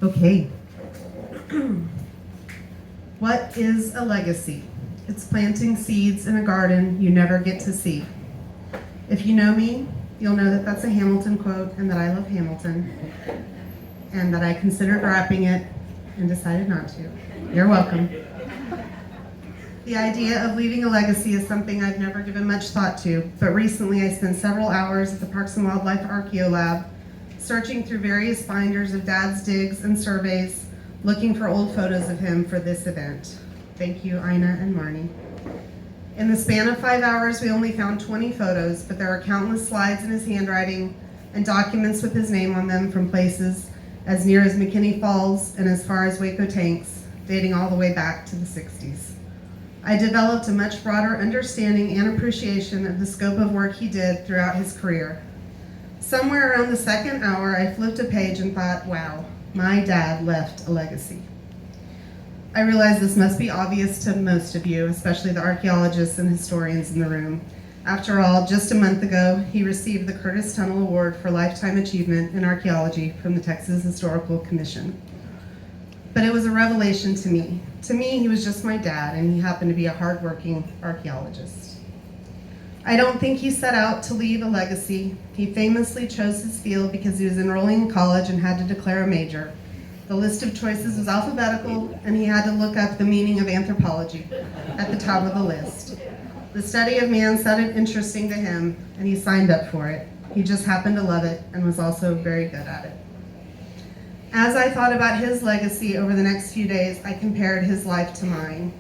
Okay. What is a legacy? It's planting seeds in a garden you never get to see. If you know me, you'll know that that's a Hamilton quote and that I love Hamilton and that I considered wrapping it and decided not to. You're welcome. The idea of leaving a legacy is something I've never given much thought to, but recently I spent several hours at the Parks and Wildlife Archaeolab searching through various binders of Dad's digs and surveys, looking for old photos of him for this event. Thank you, Ina and Marnie. In the span of 5 hours, we only found 20 photos, but there are countless slides in his handwriting and documents with his name on them from places as near as McKinney Falls and as far as Waco Tanks, dating all the way back to the 60s. I developed a much broader understanding and appreciation of the scope of work he did throughout his career. Somewhere around the second hour, I flipped a page and thought, wow, my dad left a legacy. I realize this must be obvious to most of you, especially the archaeologists and historians in the room. After all, just a month ago, he received the Curtis Tunnel Award for Lifetime Achievement in Archaeology from the Texas Historical Commission. But it was a revelation to me. To me, he was just my dad, and he happened to be a hardworking archaeologist. I don't think he set out to leave a legacy. He famously chose his field because he was enrolling in college and had to declare a major. The list of choices was alphabetical, and he had to look up the meaning of anthropology at the top of the list. The study of man sounded interesting to him, and he signed up for it. He just happened to love it and was also very good at it. As I thought about his legacy over the next few days, I compared his life to mine.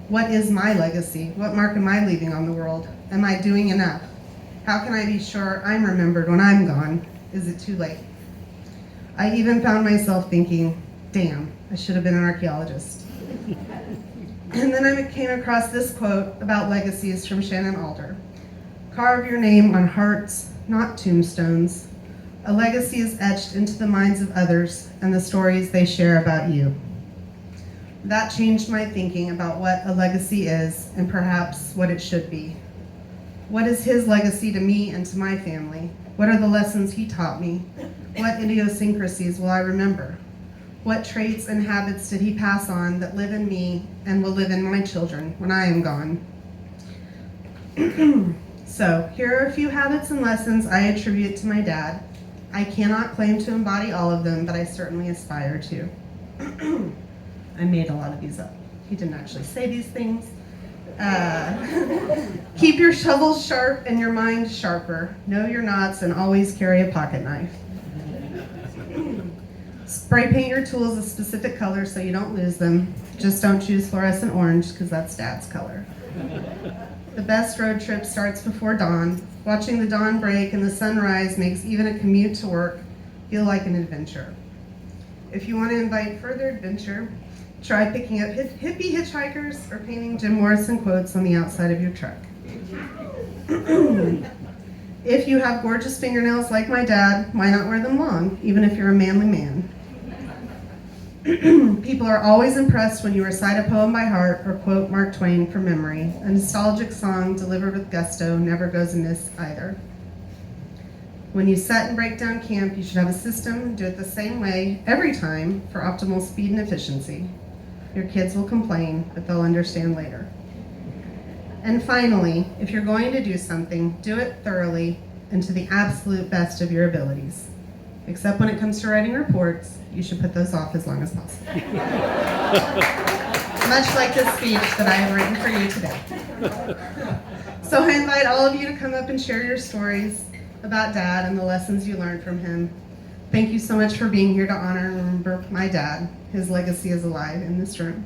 What is my legacy? What mark am I leaving on the world? Am I doing enough? How can I be sure I'm remembered when I'm gone? Is it too late? I even found myself thinking, damn, I should have been an archaeologist. And then I came across this quote about legacies from Shannon Alder. Carve your name on hearts, not tombstones. A legacy is etched into the minds of others and the stories they share about you. That changed my thinking about what a legacy is and perhaps what it should be. What is his legacy to me and to my family? What are the lessons he taught me? What idiosyncrasies will I remember? What traits and habits did he pass on that live in me and will live in my children when I am gone? So, here are a few habits and lessons I attribute to my dad. I cannot claim to embody all of them, but I certainly aspire to. I made a lot of these up. He didn't actually say these things. Keep your shovels sharp and your mind sharper. Know your knots and always carry a pocket knife. Spray paint your tools a specific color so you don't lose them. Just don't choose fluorescent orange because that's Dad's color. The best road trip starts before dawn. Watching the dawn break and the sunrise makes even a commute to work feel like an adventure. If you want to invite further adventure, try picking up hippie hitchhikers or painting Jim Morrison quotes on the outside of your truck. If you have gorgeous fingernails like my dad, why not wear them long, even if you're a manly man? People are always impressed when you recite a poem by heart or quote Mark Twain from memory. A nostalgic song delivered with gusto never goes amiss either. When you set and break down camp, you should have a system and do it the same way every time for optimal speed and efficiency. Your kids will complain, but they'll understand later. And finally, if you're going to do something, do it thoroughly and to the absolute best of your abilities. Except when it comes to writing reports, you should put those off as long as possible. Much like this speech that I have written for you today. So I invite all of you to come up and share your stories about Dad and the lessons you learned from him. Thank you so much for being here to honor and remember my dad. His legacy is alive in this room.